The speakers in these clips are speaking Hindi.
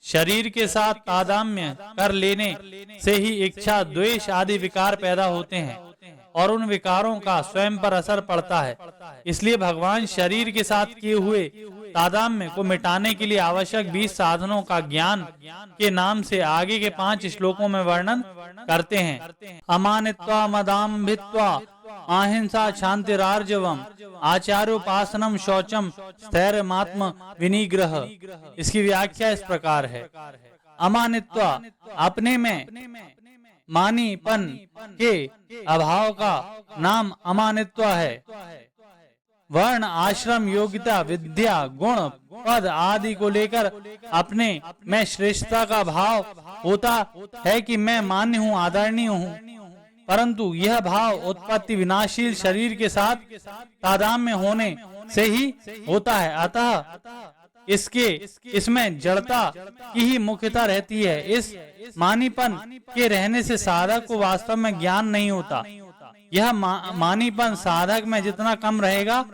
शरीर के साथ तादात्म्य कर लेने से ही इच्छा, द्वेष आदि विकार पैदा होते हैं और उन विकारों का स्वयं पर असर पड़ता है। इसलिए भगवान शरीर के साथ किए हुए तादात्म्य को मिटाने के लिए आवश्यक 20 साधनों का ज्ञान के नाम से आगे के 5 श्लोकों में वर्णन करते हैं। अमानित्वा मदाम्भित्वा अहिंसा शांतिरार्जवम आचार्योपासनम शौचम स्थैर्यमात्म विनिग्रह। इसकी व्याख्या इस प्रकार है। अमानित्वा अपने में मानीपन के अभाव का नाम अमानित्व है। वर्ण आश्रम योग्यता विद्या गुण पद आदि को लेकर अपने में श्रेष्ठता का भाव होता है कि मैं मान्य हूँ, आदरणीय हूँ, परंतु यह भाव उत्पत्ति विनाशील शरीर के साथ तादात्म्य होने से ही होता है। अतः इसमें जड़ता की ही मुख्यता रहती है। इस मानीपन के रहने से साधक को वास्तव में ज्ञान नहीं होता। यह मानीपन साधक में जितना कम रहेगा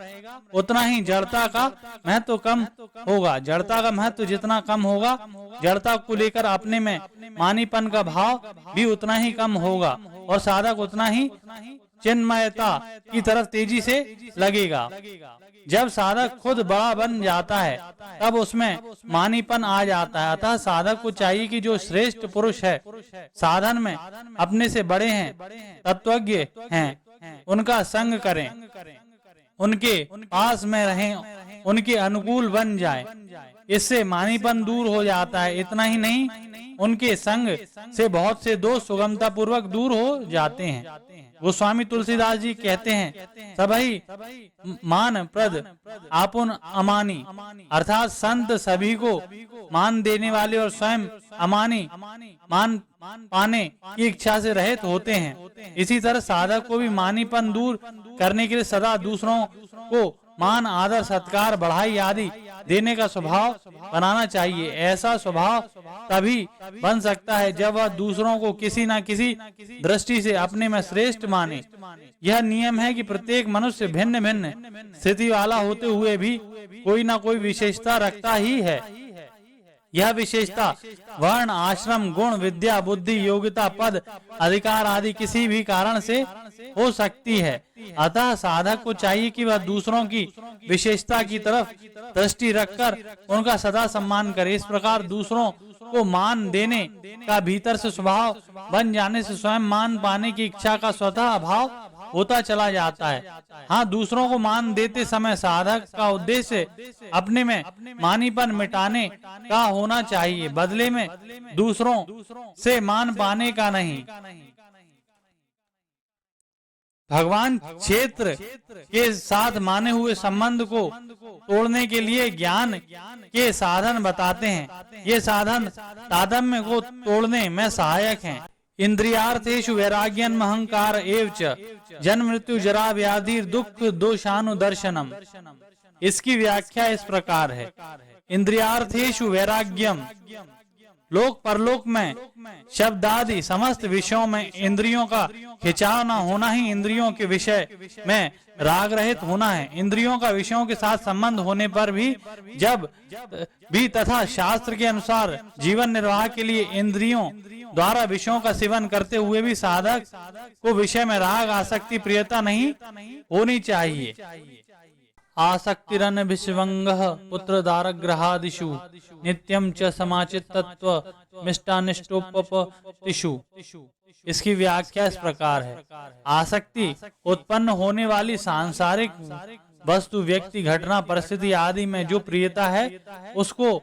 उतना ही जड़ता का महत्व कम होगा। जड़ता का महत्व जितना कम होगा, जड़ता को लेकर अपने में मानीपन का भाव भी उतना ही कम होगा और साधक उतना ही चिन्मयता की तरफ तेजी से लगेगा। जब साधक खुद बड़ा बन जाता है तब उसमें मानीपन आ जाता है। अतः साधक को चाहिए कि जो श्रेष्ठ पुरुष है, साधन में अपने से बड़े हैं, तत्वज्ञ हैं, उनका संग करें, उनके पास में रहें, उनके अनुकूल बन जाए। इससे मानीपन दूर हो जाता है। इतना ही नहीं, उनके संग से बहुत से दोष सुगमता पूर्वक दूर हो जाते हैं। गोस्वामी तुलसीदास जी कहते हैं, सबही मान प्रद आपुन अमानी, अर्थात संत सभी को मान देने वाले और स्वयं अमानी मान पाने की इच्छा से रहित होते हैं। इसी तरह साधक को भी मानीपन दूर करने के लिए सदा दूसरों को मान आदर सत्कार बढ़ाई आदि देने का स्वभाव बनाना चाहिए। ऐसा स्वभाव तभी बन सकता है जब वह दूसरों को किसी न किसी दृष्टि से अपने में श्रेष्ठ माने। यह नियम है कि प्रत्येक मनुष्य भिन्न भिन्न स्थिति वाला होते हुए भी कोई न कोई विशेषता रखता ही है। यह विशेषता वर्ण आश्रम गुण विद्या बुद्धि योग्यता पद अधिकार आदि किसी भी कारण से हो सकती है। अतः साधक को चाहिए कि वह दूसरों की विशेषता की तरफ दृष्टि रखकर उनका सदा सम्मान करे। इस प्रकार दूसरों को मान देने का भीतर से स्वभाव बन जाने से स्वयं मान पाने की इच्छा का स्वतः अभाव होता चला जाता है। हाँ, दूसरों को मान देते समय साधक का उद्देश्य अपने में मानीपन मिटाने का होना चाहिए, बदले में दूसरों से मान पाने का नहीं। भगवान क्षेत्र के साथ माने हुए संबंध को तोड़ने के लिए ज्ञान के साधन बताते हैं। ये साधन तादात्म्य को तोड़ने में सहायक हैं। इंद्रियार्थेषु वैराग्यम अहंकार एवच जन्म मृत्यु जरा व्याधि दुख दोषानुदर्शनम। इसकी व्याख्या इस प्रकार है। इंद्रियार्थेषु वैराग्यम, लोक परलोक में शब्दादि समस्त विषयों में इंद्रियों का खिंचाव न होना ही इंद्रियों के विषय में राग रहित होना है। इंद्रियों का विषयों के साथ संबंध होने पर भी जब भी तथा शास्त्र के अनुसार जीवन निर्वाह के लिए इंद्रियों द्वारा विषयों का सेवन करते हुए भी साधक को विषय में राग आसक्ति प्रियता नहीं होनी चाहिए। आसक्तिरन विश्वंगः पुत्र दारग्रहादिषु नित्यं च समाचित्तत्व मिष्टानिष्टोपपतिषु। इसकी व्याख्या इस प्रकार है। आसक्ति उत्पन्न होने वाली सांसारिक वस्तु व्यक्ति घटना परिस्थिति आदि में जो प्रियता है उसको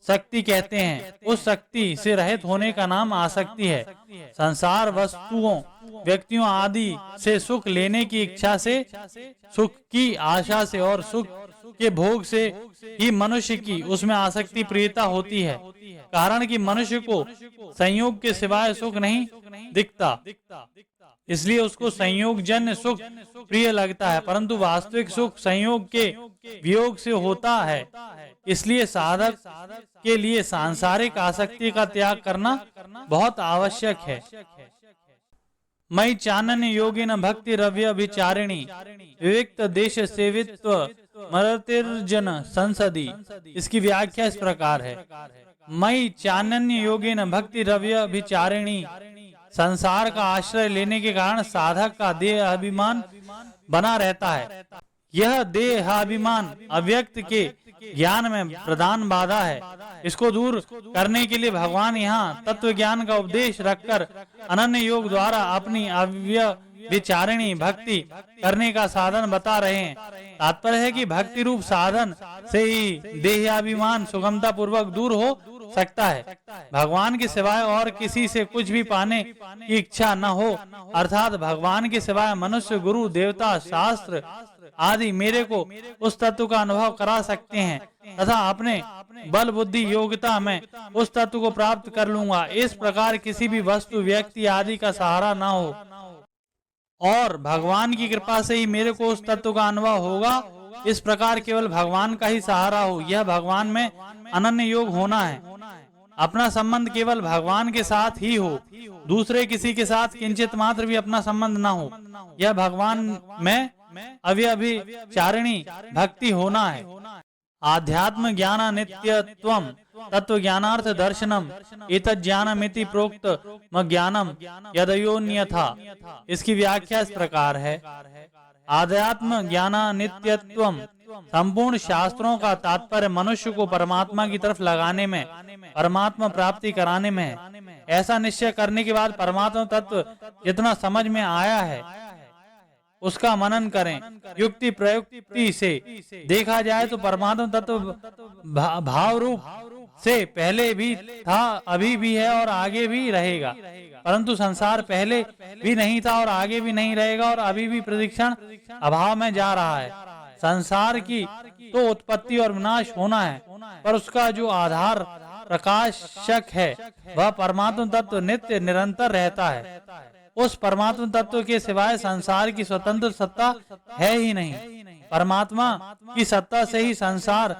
शक्ति कहते हैं। उस शक्ति से रहित होने का नाम आसक्ति है। संसार वस्तुओं व्यक्तियों आदि से सुख लेने की इच्छा से, सुख की आशा से और सुख के भोग से ही मनुष्य की उसमें आसक्ति प्रियता होती है। कारण कि मनुष्य को संयोग के सिवाय सुख नहीं दिखता, इसलिए उसको संयोग जन्य सुख प्रिय लगता है, परंतु वास्तविक सुख संयोग के वियोग से होता है। इसलिए साधक के लिए सांसारिक आसक्ति का त्याग करना बहुत आवश्यक है। मई चानन्य योगिन भक्ति रव्य विचारिणी विविक्त देश सेवित्व मरतिर्जन संसदी। इसकी व्याख्या इस प्रकार है। मई चानन्य योगेन भक्ति रव्य विचारिणी। संसार का आश्रय लेने के कारण साधक का देह अभिमान बना रहता है। यह देहाभिमान अव्यक्त के ज्ञान में प्रधान बाधा है। इसको दूर करने के लिए भगवान यहाँ तत्व ज्ञान का उपदेश रखकर अनन्य योग द्वारा अपनी अव्यभिचारिणी भक्ति करने का साधन बता रहे हैं। तात्पर्य है कि भक्ति रूप साधन से ही देहाभिमान सुगमता पूर्वक दूर हो सकता है। भगवान के सिवाय और किसी से कुछ भी पाने की इच्छा न हो, अर्थात भगवान के सिवाय मनुष्य, गुरु, देवता, शास्त्र आदि मेरे को उस तत्व का अनुभव करा सकते हैं तथा अपने बल बुद्धि योग्यता में उस तत्व को प्राप्त कर लूंगा। इस प्रकार किसी भी वस्तु, व्यक्ति आदि का सहारा ना हो और भगवान की कृपा से ही मेरे को उस तत्व का अनुभव होगा। इस प्रकार केवल भगवान का ही सहारा हो, यह भगवान में अनन्य योग होना है। अपना संबंध केवल भगवान के साथ ही हो, दूसरे किसी के साथ किंचित मात्र भी अपना संबंध ना हो। यह भगवान में अव्यभिचारिणी भक्ति होना है। आध्यात्म ज्ञान नित्यत्वम तत्व ज्ञानार्थ दर्शनम एतत् ज्ञानमिति प्रोक्त ज्ञानम यदयोन्यथा। इसकी व्याख्या इस प्रकार है। आध्यात्म ज्ञान नित्यत्वम संपूर्ण शास्त्रों का तात्पर्य मनुष्य को परमात्मा की तरफ लगाने में, परमात्मा प्राप्ति कराने में है। ऐसा निश्चय करने के बाद परमात्मा तत्व जितना समझ में आया है उसका मनन करें। युक्ति प्रयुक्ति से देखा जाए तो परमात्मा तत्व भाव रूप से पहले भी था, अभी भी है और आगे भी रहेगा। परंतु संसार पहले भी नहीं था और आगे भी नहीं रहेगा और अभी भी प्रतिक्षण अभाव में जा रहा है। संसार की तो उत्पत्ति और विनाश होना है, पर उसका जो आधार प्रकाशक है वह परमात्मा तत्व नित्य निरंतर रहता है। उस परमात्मा तत्व के सिवाय संसार की स्वतंत्र सत्ता है ही नहीं। परमात्मा की सत्ता से ही संसार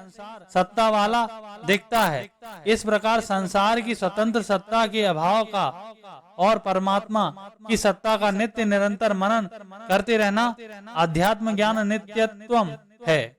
सत्ता वाला दिखता है। इस प्रकार संसार की स्वतंत्र सत्ता के अभाव का और परमात्मा की सत्ता का नित्य निरंतर मनन करते रहना अध्यात्म ज्ञान नित्यत्वम है।